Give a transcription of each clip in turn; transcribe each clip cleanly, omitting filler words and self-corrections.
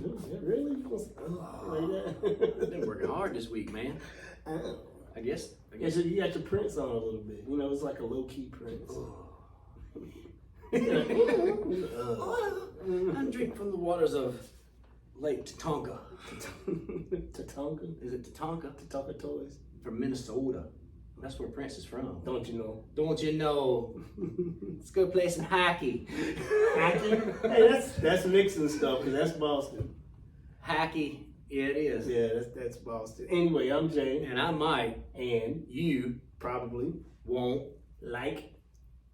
Really? Like that? I've been working hard this week, man. I guess. Yeah, so you got your Prince on a little bit. You know, it's like a low key Prince. I'm drinking from the waters of Lake Tatanka. Tatanka? Is it Tatanka? Tatanka Toys? From Minnesota. That's where Prince is from. Don't you know? Don't you know? Let's go play some hockey. Hockey? Hey, that's mixing stuff, because that's Boston. Hockey. Yeah, it is. Yeah, that's Boston. Anyway, I'm Jay. And I might, And you probably won't like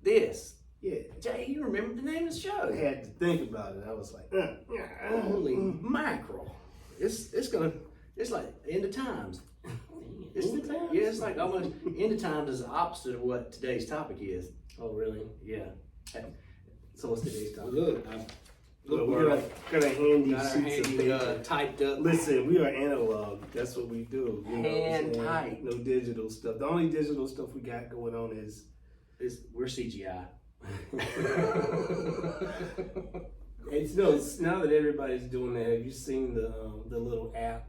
this. Yeah. Jay, you remember the name of the show? I had to think about it. I was like, Holy mackerel. It's like end of times. End of times? Yeah, it's like almost end of times is the opposite of what today's topic is. Oh, really? Yeah. So what's today's topic? Look, We're got a handy got our sheets of handy paper. typed up. Listen, we are analog. That's what we do. You know what I'm Hand saying? typed. No digital stuff. The only digital stuff we got going on is We're CGI. it's now that everybody's doing that. Have you seen the little app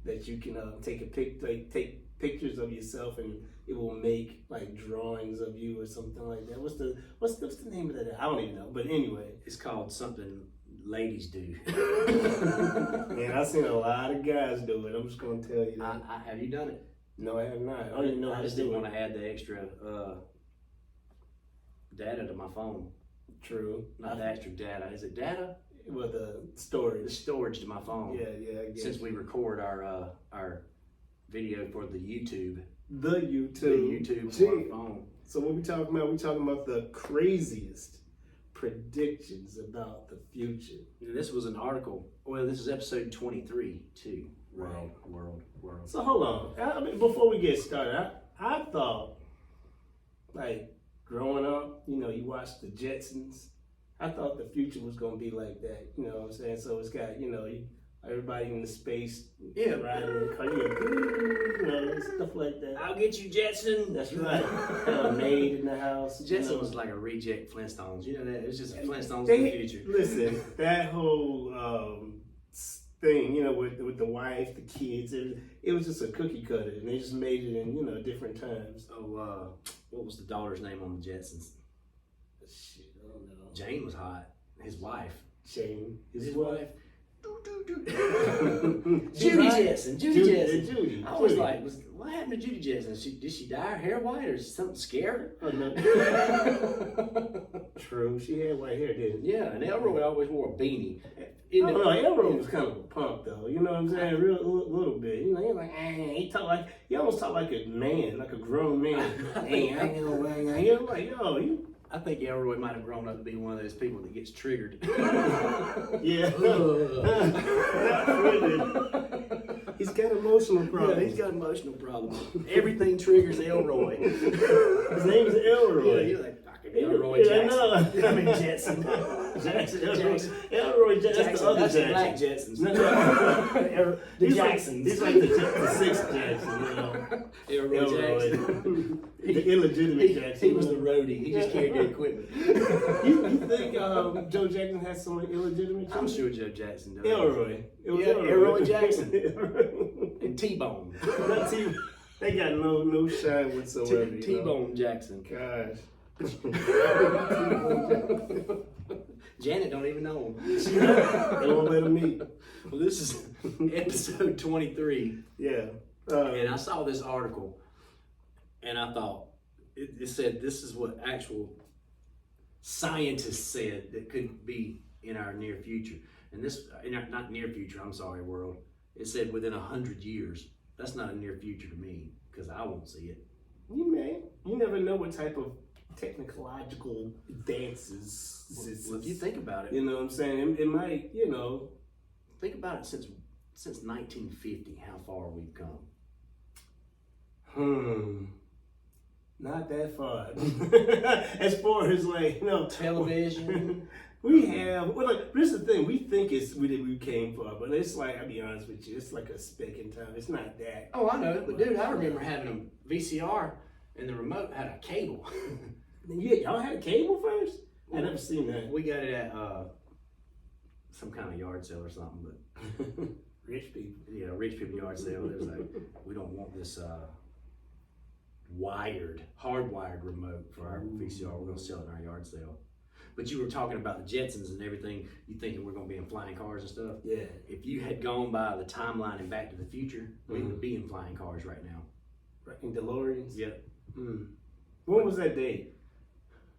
that you can take pictures of yourself and it will make like drawings of you or something like that? What's the name of that app? I don't even know. But anyway, It's called something ladies do. man, I've seen a lot of guys do it. I'm just gonna tell you that. Have you done it? No, I have not. I don't even know how I to just didn't do want it. to add the extra data to my phone. True. Not the extra data. Is it data? With the The storage. storage to my phone. Yeah, I guess. Since we record our video for the YouTube. The YouTube. The YouTube Gee. on our phone. So what we talking about? We talking about the craziest predictions about the future. This was an article. Well, this is episode 23 too. World. So hold on. I mean, before we get started, I thought, like, growing up, you know, you watch the Jetsons. I thought the future was gonna be like that. You know what I'm saying? So it's got, you know, everybody in the space, Yeah. riding in the car, you know, stuff like that. I'll get you, Jetson. That's right. A maid in the house. Jetson was like a reject Flintstones. You know that? It's just Flintstones They, in the future. Listen, that whole thing, you know, with the wife, the kids, it was just a cookie cutter, and they just made it in, you know, different times. Oh, what was the daughter's name on the Jetsons? Shit, I don't know. Jane was hot. His wife. Shane, His wife. wife. Judy Judy Jetson. Judy Jetson. Judy. I was like, what happened to Judy Jetson? Did she dye her hair white or something scared Oh, no. her? True, she had white hair, didn't she? Yeah, and Elroy always wore a beanie. No, Elroy was kind of a punk though. You know what I'm saying? Real little bit. You know, he was like, he almost talked like a man, like a grown man. He was like, yo, you. I think Elroy might have grown up to be one of those people that gets triggered. Yeah. Not really. He's got emotional problems. Yeah, he's got emotional problems. Everything triggers Elroy. His name's Elroy. Yeah, you're like fucking Elroy Yeah, I Jackson. know. I mean Jetson. Jackson. Jackson. Elroy Jackson. That's the other That's the Jackson. black Jetsons. No. The He's Jacksons. Like, he's like the sixth Jackson, you know. Elroy Jackson. The illegitimate Jackson. He was the roadie. He just carried the equipment. You think Joe Jackson has some illegitimate I'm children? sure Joe Jackson does. Elroy. It was Yeah, Elroy Jackson. Elroy. And T-Bone. Not T- They got no shine whatsoever. you know? T-Bone Jackson. Gosh. Janet don't even know him. They won't let him meet. Well, this is episode 23. Yeah. And I saw this article, and I thought, it said this is what actual scientists said that could be in our near future. And this, not near future, I'm sorry, world. It said within 100 years. That's not a near future to me, because I won't see it. You may. You never know what type of technological advances. Well, if you think about it, You know what I'm saying? It might, you know. think about it since 1950, how far we've come. Not that far. As far as like, you know, Television. we have. Well, like, this is the thing. We think we came far, but it's like, I'll be honest with you, it's like a speck in time. It's not that. Oh, I know, but dude, I remember having a VCR and the remote had a cable. Yeah, y'all had a cable first. I never seen that. We got it at some kind of yard sale or something, but Rich people. yeah, rich people yard sale. There's like, we don't want this hardwired remote for our VCR. We're gonna sell it in our yard sale. But you were talking about the Jetsons and everything. You thinking we're gonna be in flying cars and stuff? Yeah. If you had gone by the timeline in Back to the Future, we would be in flying cars right now. Right, in DeLoreans? Yeah. When was that date?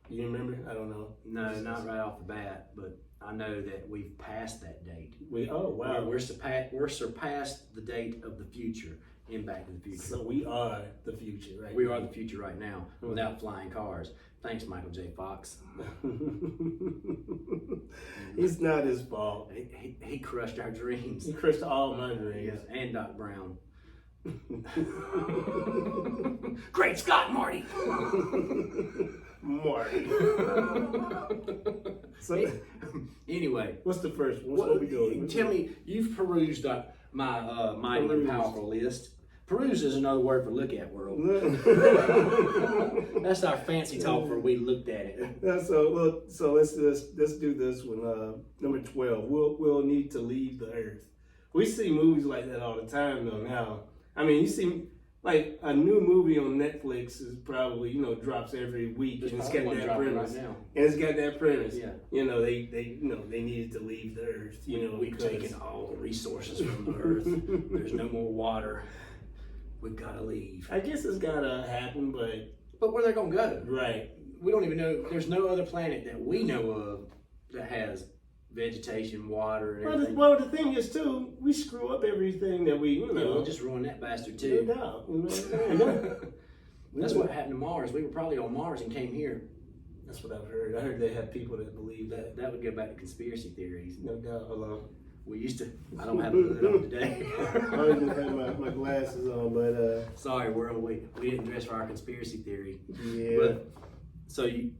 You remember? I don't know. No, not right off the bat, but I know that we've passed that date. Oh, wow. We're surpassed the date of the future in Back to the Future. So we are the future, right? We are the future right now without flying cars. Thanks, Michael J. Fox. It's not his fault. He crushed our dreams. He crushed all my dreams. Yes, and Doc Brown. Great Scott, Marty. Marty. So, anyway, what's the first one? What we doing? Tell me, you've perused my mighty and powerful list. Peruse is another word for look at, world. That's our fancy talk for we looked at it. So let's do this one. Number 12. We'll need to leave the earth. We see movies like that all the time though now. I mean, you see like a new movie on Netflix is probably, drops every week. There's and it's probably got one that dropping premise. right now. And it's got that premise. Yeah. They needed to leave the earth. We've taken all the resources from the earth. There's no more water. We've got to leave. I guess it's gotta happen, But where they're gonna go? right. We don't even know. There's no other planet that we know of that has vegetation, water, and everything. Well, the thing is too, we screw up everything that we, Yeah, we'll just ruin that bastard no too. doubt. You know what I'm saying? That's what happened to Mars. We were probably on Mars and came here. That's what I've heard. I heard they have people that believe that. That would go back to conspiracy theories. No doubt. Hold on. We used to. I don't have a hood on today. I don't even have my glasses on, but Sorry, world. We didn't dress for our conspiracy theory. yeah. But so you.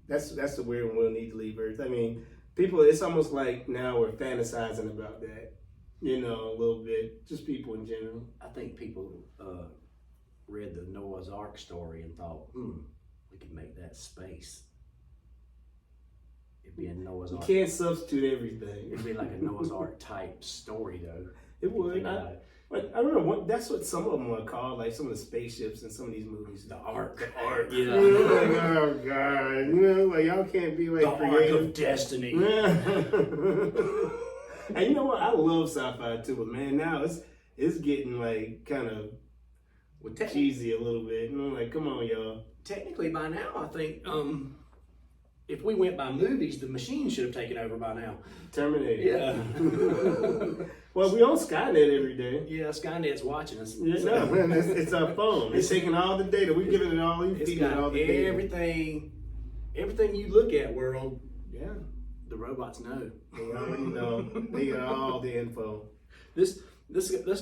That's the weird one. We'll need to leave Earth. I mean, people. It's almost like now we're fantasizing about that. A little bit. Just people in general. I think people read the Noah's Ark story and thought, we could make that space. It'd be a Noah's You Ark. can't substitute everything. It'd be like a Noah's Ark type story, though. It would. Think about it. But I remember that's what some of them are called, like some of the spaceships in some of these movies. The Ark. The Ark. Yeah. Like, oh God. Like y'all can't be like The Ark creative. of Destiny. And you know what? I love sci-fi too, but man, now it's getting like kind of Well, cheesy a little bit. Like, come on, y'all. technically, by now, I think if we went by movies, the machine should have taken over by now. Terminator. Yeah. Well, we on Skynet every day. Yeah, Skynet's watching us. Yeah, no, man, it's our phone. It's taking all the data. We're giving it all. It's feeding it got all the data. everything you look at, world. Yeah. The robots know. They already know. They got all the info. Let's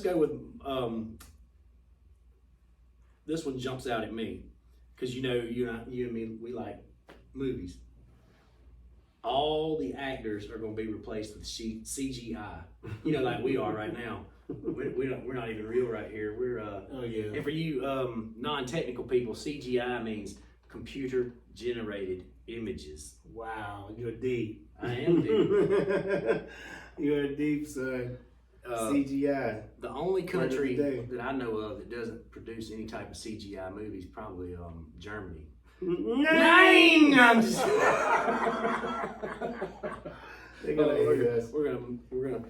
go with this one jumps out at me because you and me, we like movies. All the actors are going to be replaced with CGI. Like we are right now. We're not even real right here. We're Oh yeah. and for you non-technical people, CGI means computer generated images. Wow, you're deep. I am deep. You're deep, son. CGI. The only country Word of the day. that I know of that doesn't produce any type of CGI movies probably Germany. Nine. I'm just. They're gonna hate us. We're gonna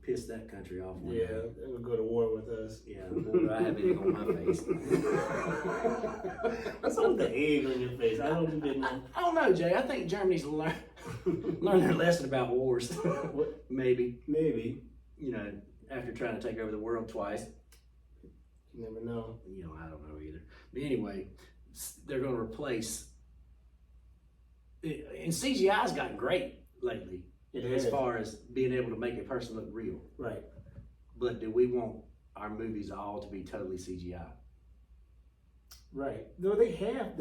piss that country off. one Yeah, day. they'll go to war with us. Yeah. Boy, I have egg on my face. What's up with the egg on your face? I don't even know. I don't know, Jay. I think Germany's learn their lesson about wars. Maybe. Maybe. After trying to take over the world twice. You never know. I don't know either. But anyway, they're going to replace. And CGI's gotten great lately as far as being able to make a person look real. Right. But do we want our movies all to be totally CGI? Right. No, they have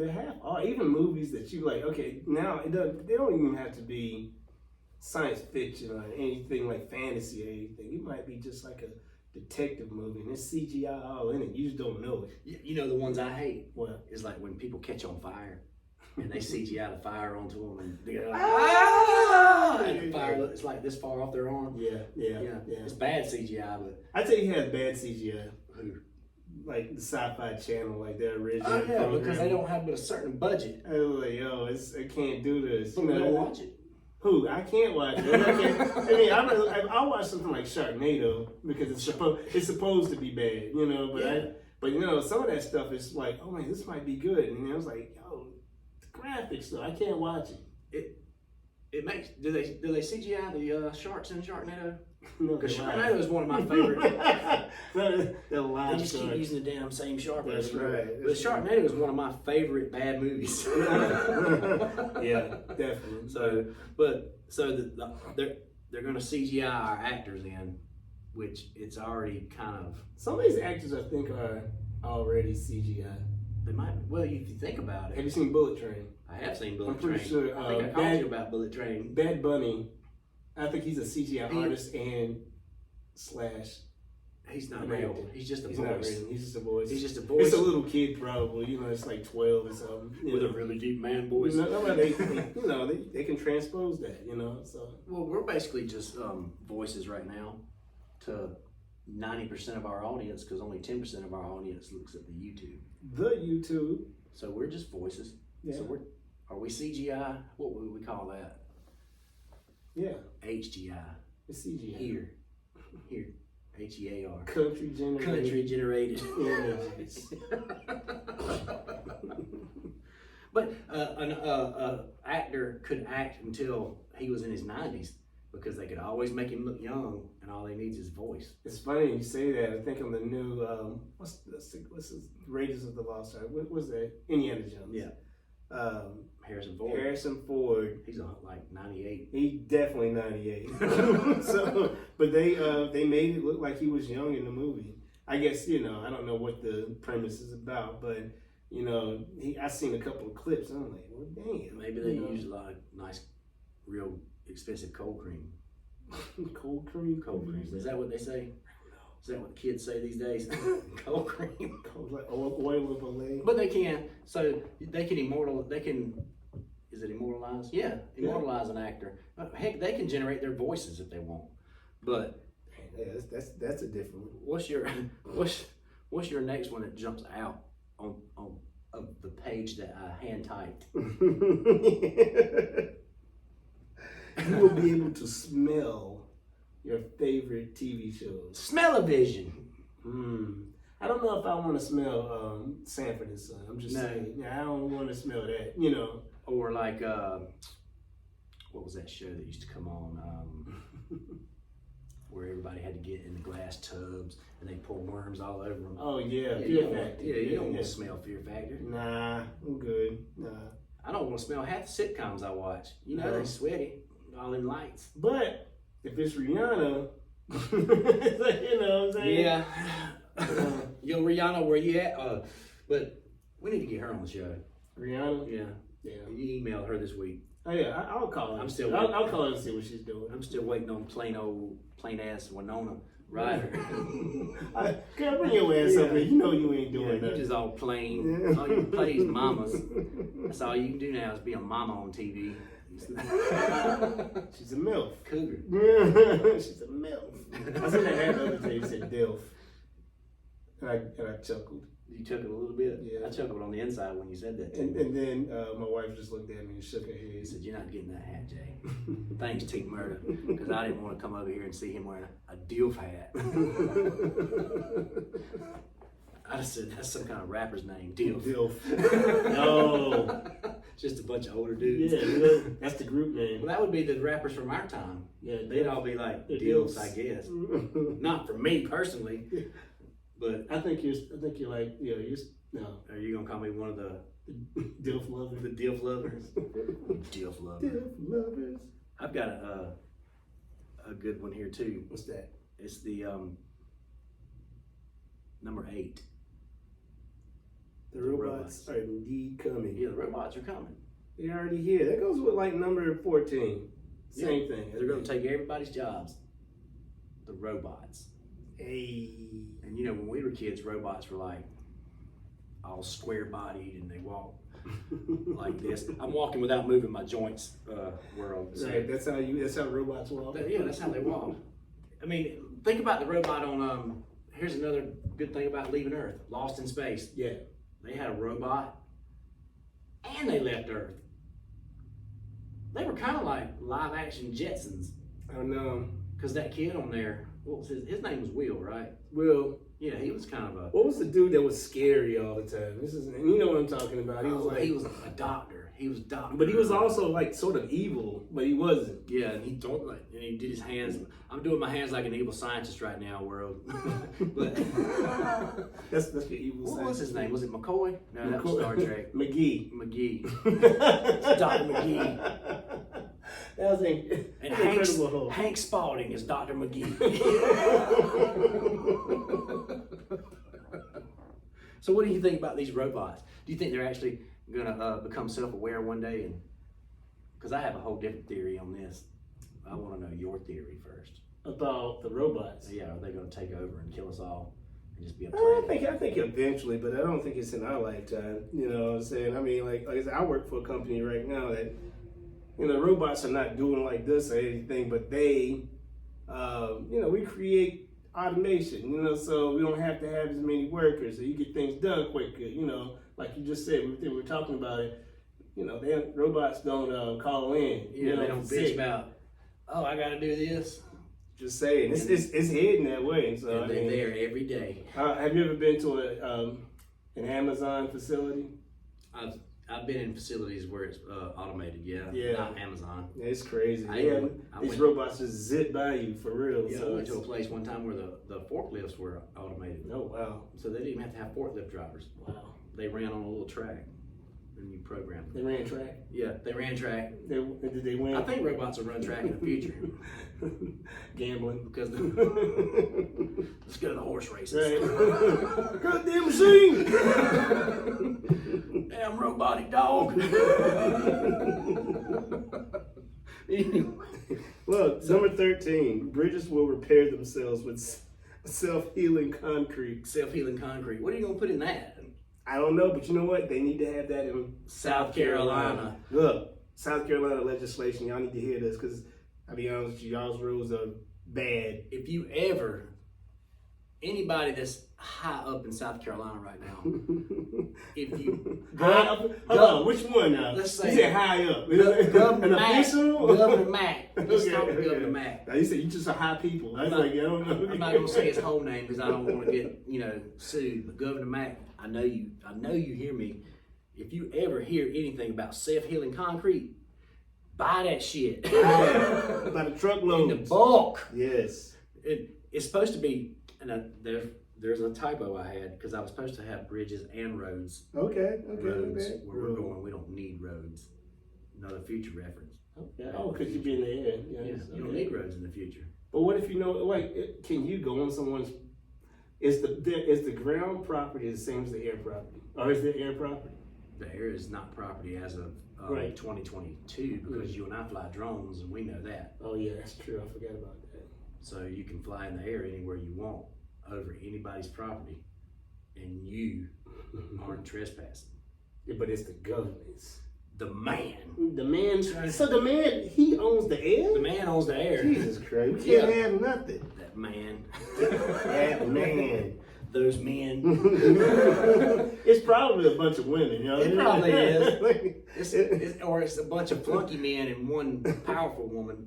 even movies that you like. Okay, now they don't even have to be science fiction or anything like fantasy or anything. It might be just like a detective movie and it's CGI all in it. You just don't know it. The ones I hate What? is like when people catch on fire and they CGI the fire onto them and they're like, Ah! and the fire it's like this far off their arm. Yeah. It's bad CGI, but I tell you, he has bad CGI. who? Like the Sci-Fi Channel, like their original. Oh yeah, program. because they don't have but a certain budget. I was like, yo, I can't do this. But we don't watch it. Who? I can't watch it. I mean, I'll watch something like Sharknado because it's supposed to be bad, you know. But but you know, some of that stuff is like, oh man, this might be good, and I was like, yo, the graphics though, I can't watch it. It makes do they CGI the sharks in Sharknado? No, Because they're Sharknado lying. is one of my favorite. They're They lying. just keep using the damn same shark. That's right. But Sharknado is one of my favorite bad movies. Yeah, definitely. So they're going to CGI our actors in, which it's already kind of. Some of these actors I think are already CGI. They might. Well, if you think about Have it, you seen Bullet Train? I have seen Bullet I'm pretty Train. sure, I think I called Bad- you about Bullet Train. Bad Bunny, I think he's a CGI He- artist and slash. He's not an real. actor. He's just a He's not voice. really. He's just a voice. He's just a voice It's a little kid probably. You know, it's like 12 or something. You with know. a really deep man voice. No, but they you know, they can transpose that. You know, so Well, we're basically just voices right now to 90% of our audience, because only 10% of our audience looks at the YouTube. the YouTube. So we're just voices. Yeah. So are we CGI? What would we call that? Yeah, HGI. it's CGI. Here. HEAR. Country generated. Country generated. images. But an actor could act until he was in his 90s, because they could always make him look young, and all he needs is voice. It's funny you say that. I think on the new what's this Raiders of the Lost Ark? What was that? Indiana Jones. Yeah. Harrison Ford. Harrison Ford. He's on like 98. He definitely 98. So, but they made it look like he was young in the movie. I guess, you know, I don't know what the premise is about, but you know, I seen a couple of clips and I'm like, well, damn. Maybe they you know. use a lot of nice, real expensive cold cream. Cold cream. Cold cream. Is that what they say? Is that what kids say these days? Cold cream. Cold, like oil of Olay. But they can. So they can. Is it immortalize? Yeah, immortalize an actor. Heck, they can generate their voices if they want. But Yeah, that's a different one. what's your next one that jumps out on of the page that I hand typed? You will be able to smell your favorite TV shows. Smell-o-vision. I don't know if I want to smell Sanford and Son. I'm just No. saying. Yeah, I don't want to smell that. You know. Or like, what was that show that used to come on? Where everybody had to get in the glass tubs and they pour worms all over them. Oh yeah, you Fear don't, Factor. you don't want to smell Fear Factor. Nah, I'm good. Nah. I don't want to smell half the sitcoms I watch. You know, No. they sweaty, all them lights. But if it's Rihanna, it's like, you know what I'm saying? Yeah. Yo, Rihanna, where you at? But we need to get her on the show. Rihanna? Yeah. Yeah. You emailed her this week. Oh yeah, I'll call her. I'm still I'll waiting. call her and see what she's doing. I'm still waiting on plain ass Winona Ryder. Girl, bring your ass up here. You know you ain't Yeah, doing you that. just all plain. All you play is mamas. That's all you can do now is be a mama on TV. She's a MILF. Cougar. She's a MILF. I seen that ad the other day. It said DILF. And I chuckled. You chuckled a little bit? Yeah. I chuckled on the inside when you said that. And then my wife just looked at me and shook her He head. said, "You're not getting that hat, Jay." Thanks, T Murder, because I didn't want to come over here and see him wearing a DILF hat. I just said that's some kind of rapper's name, DILF. DILF. No. Just a bunch of older dudes. Yeah, that's the group name. Well, that would be the rappers from our time. Yeah, They'd all be like They're DILFs, DILFs. I guess. Not for me personally, but I think you're like, yeah, no, are you gonna call me one of the DILF lovers. DILF lovers? DILF lover. DILF lovers. I've got a good one here too. What's that? It's the number 8. The robots are indeed coming. Yeah, the robots are coming. They're already here. That goes with like number 14. Same thing. They're gonna take everybody's jobs. The robots. Hey. And you know, when we were kids, robots were like all square bodied and they walk like this. I'm walking without moving my joints, world. So, Right, that's how robots walk. yeah, that's how they walk. I mean, think about the robot on, here's another good thing about leaving Earth, Lost in Space. Yeah. They had a robot and they left Earth. They were kind of like live action Jetsons. I don't know. Because that kid on there, what was his name was Will, right? Will, Yeah, he was kind of a, what was the dude that was scary all the time? And you know what I'm talking about. He was he was a doctor. He was a doctor. but he was also like sort of evil, but he wasn't. Yeah, and he don't like, and he did his hands. I'm doing my hands like an evil scientist right now, world. But That's your evil what side. was his name? Was it McCoy? No, that was Star Trek. McGee. McGee. Dr. McGee. That was an And incredible Hulk. Hank Spalding is Dr. McGee. So what do you think about these robots? Do you think they're actually going to become self-aware one day? And because I have a whole different theory on this. I want to know your theory first. About the robots. Yeah, are they going to take over and kill us all and just be a I plague? think eventually, but I don't think it's in our lifetime. You know what I'm saying? I mean, like I said, I work for a company right now that, you know, robots are not doing like this or anything, but they, you know, we create automation, you know, so we don't have to have as many workers, so you get things done quicker, you know, like you just said, we were talking about it, you know, robots don't call in. Yeah, you know, they don't bitch about, oh, I got to do this. Just saying, it's heading that way. So And they're there every day. Have you ever been to an Amazon facility? I've been in facilities where it's automated, yeah. Not Amazon. Yeah, it's crazy. I These went- robots just zip by you for real. Yeah, so I went to a place one time where the forklifts were automated. oh wow, So they didn't even have to have forklift drivers. wow. They ran on a little track and you program They them. ran track. Yeah, they ran track. Did they win? I think robots will run track in the future Gambling. because let's go to the horse races. Right. Goddamn machine. Damn robotic dog. Anyway. Look, number 13. Bridges will repair themselves with self-healing concrete. Self-healing concrete. What are you gonna put in that? I don't know, but you know what? They need to have that in South Carolina. Look, South Carolina legislation, y'all need to hear this because I'll be honest with you, y'all's rules are bad. If you ever, anybody that's high up in South Carolina right now, if you Hold on, which one now? Let's you say said high up. Governor An Mack, official? Governor Mack, let's talk Okay, Governor okay. Mack. Now you said you just a high people. I was I'm like, I don't know. I'm not gonna say his whole name because I don't want to get sued. But Governor Mack, I know you hear me. If you ever hear anything about self-healing concrete, buy that shit. About a truckload. In the bulk. Yes. It's supposed to be, and there's a typo I had because I was supposed to have bridges and roads. Okay. Roads Okay. where we're going, we don't need roads. Another future reference. Okay. Oh, because you'd be in the air. Yeah, Yes. you don't need roads in the future. But what if you know, like, can you go on someone's? Is the ground property the same as the air property, or is the air property? The air is not property as of Right. 2022 because you and I fly drones and we know that. Oh yeah, that's true. I forgot about that. So you can fly in the air anywhere you want over anybody's property and you aren't trespassing. Yeah, but it's the government's. The man. The man. So the man, he owns the air. The man owns the air. Jesus Christ, we can't have nothing. That man. That man. Those men. It's probably a bunch of women, you know. It probably is. It's a bunch of flunky men and one powerful woman.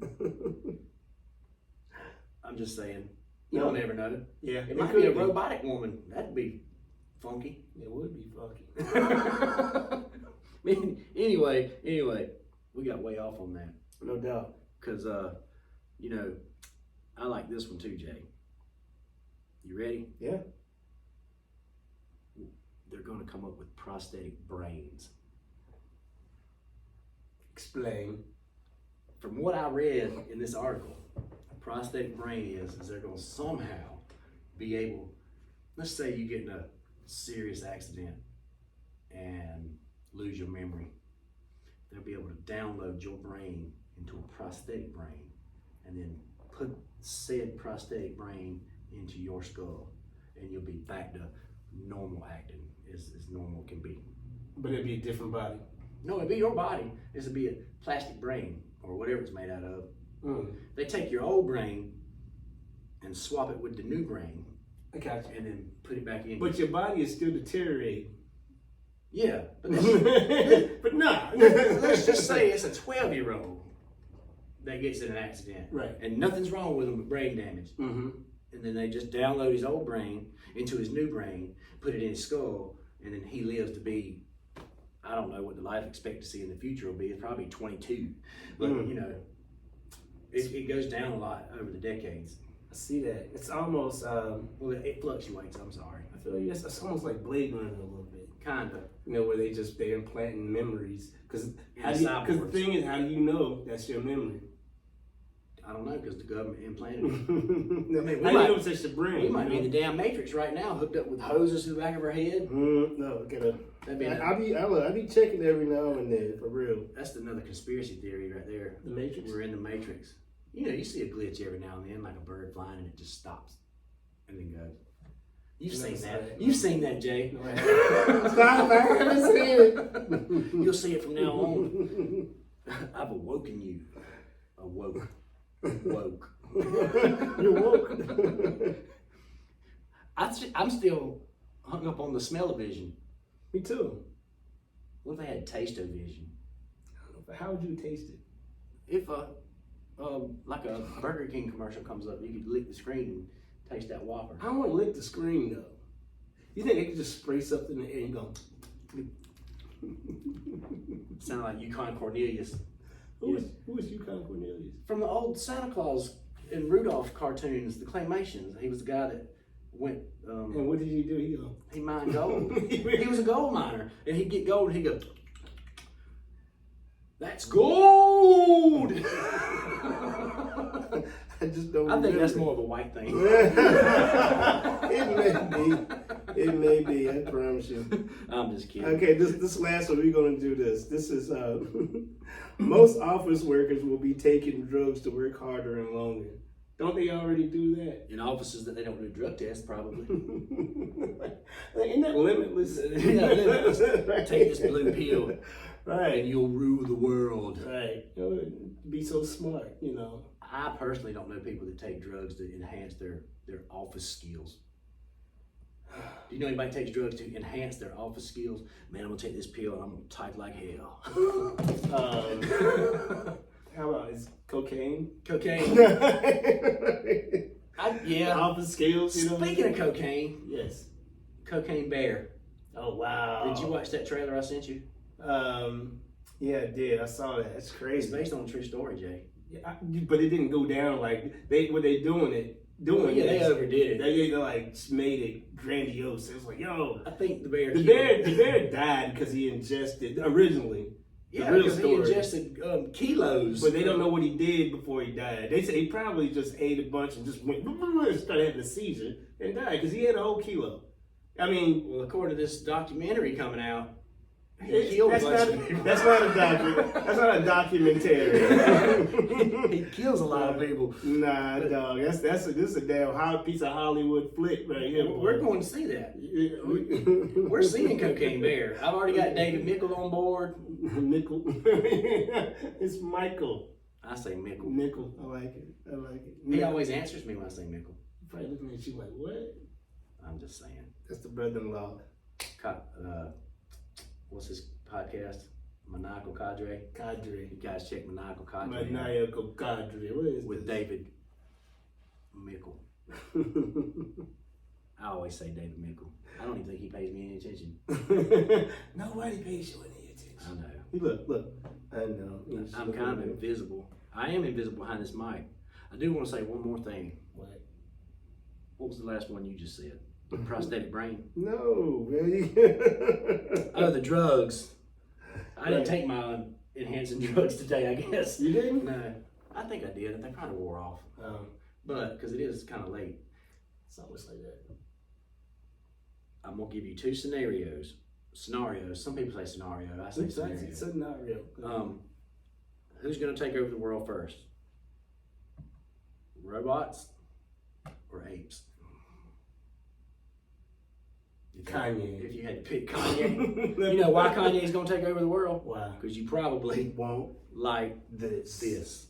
I'm just saying. You don't ever know. Yeah, It might be a robotic woman. That'd be funky. It would be funky. Anyway, we got way off on that. No doubt. Because, I like this one too, Jay. You ready? Yeah. They're going to come up with prosthetic brains. Explain. From what I read in this article, a prosthetic brain is they're going to somehow be able, let's say you get in a serious accident and lose your memory. They'll be able to download your brain into a prosthetic brain and then put said prosthetic brain into your skull and you'll be back to normal acting as normal can be. But it'd be a different body. No, it'd be your body. This would be a plastic brain or whatever it's made out of. Mm. They take your old brain and swap it with the new brain I got you. and then put it back in. But your body is still deteriorating. Yeah, but But nah. let's just say it's a 12-year-old that gets in an accident. Right. And nothing's wrong with him but brain damage. Mm-hmm. And then they just download his old brain into his new brain, put it in his skull, and then he lives to be, I don't know what the life expectancy in the future will be. It's probably 22. But, you know, it goes down a lot over the decades. I see that. It's almost, Well, it fluctuates, I'm sorry. I feel like it's almost like Blade Runner a little bit. Kind of. You know, where they're implanting memories. Because the cyborgs. thing is, how do you know that's your memory? I don't know, because the government implanted I it. mean, we how do you might- know it's just your brain? We might be in the damn Matrix right now, hooked up with hoses to the back of our head. No, That'd be I be checking every now and then, for real. That's another conspiracy theory right there. The Matrix? We're in the Matrix. You know, you see a glitch every now and then, like a bird flying, and it just stops and then goes. You've Never seen saw that. that. You've seen that, Jay. No, I haven't. Stop, I haven't seen it. You'll see it from now on. I've awoken you. Awoke. Woke. You're woke. I'm still hung up on the smell-o-vision. Me too. What if they had taste-o-vision? But how would you taste it? If like a Burger King commercial comes up, you could lick the screen and taste that Whopper. I don't want to lick the screen though. You think they could just spray something in the air and go? Sound like Yukon Cornelius. Who is Yukon Cornelius? From the old Santa Claus and Rudolph cartoons, the claymations. He was the guy that went. And what did he do? He mined gold. He was a gold miner, and he'd get gold, and he'd go, "That's gold." I just don't. I think that's remember. more of a white thing. It may be. I promise you. I'm just kidding. Okay, this last one, we're gonna do this. This is most office workers will be taking drugs to work harder and longer. Don't they already do that? In offices that they don't do drug tests, probably. Isn't that limitless? Yeah, limitless. Take this blue pill, and Right. you'll rule the world. Right. You know, be so smart, you know. I personally don't know people that take drugs to enhance their office skills. Do you know anybody takes drugs to enhance their office skills? Man, I'm gonna take this pill and I'm gonna type like hell. How about is cocaine? Cocaine. Yeah. Office skills, you know. Speaking of cocaine, Yes. Cocaine Bear. Oh wow. Did you watch that trailer I sent you? Yeah, I did. I saw that. It's It's crazy. based on a true story, Jay. Yeah, but it didn't go down like they doing it. Yeah, they overdid it. They like made it grandiose. It was like, yo, I think the bear. the bear died because he ingested originally. Yeah, real because he story. ingested kilos. But they don't know what he did before he died. They say he probably just ate a bunch and just went and started having a seizure and died because he had a whole kilo. I mean, Well, according to this documentary coming out, he killed a that's bunch not, of people. that's not a That's not a documentary. He kills a lot of people. Nah, dog. This is a damn hot piece of Hollywood flick right here. boy. We're going to see that. We're seeing Cocaine Bear. I've already got David Mickle on board. Mickle. It's Michael. I say Mickle. Mickle. I like it. He always answers me when I say Mickle. Probably looking at you like, what? I'm just saying. That's the brother-in-law. What's his podcast? Maniacal Cadre. Cadre. You guys check Maniacal Cadre out Maniacal Cadre. What is with this? David Mickle. I always say David Mickle. I don't even think he pays me any attention. Nobody pays you any attention. I know. Look. I know. I'm kind of invisible. I am invisible behind this mic. I do want to say one more thing. What? What was the last one you just said? Prosthetic brain. No, man. Oh, the drugs. I didn't Right. take my enhancing drugs today, I guess. You didn't? No, I think I did. They probably wore off. But, because it is kind of late, It's always like that. I'm going to give you two scenarios. Some people say scenario. I say scenario. It's not real. Who's going to take over the world first? Robots or apes? Kanye. If you had to pick Kanye, you know why Kanye's gonna take over the world? Why? Because you probably Won't like this? this.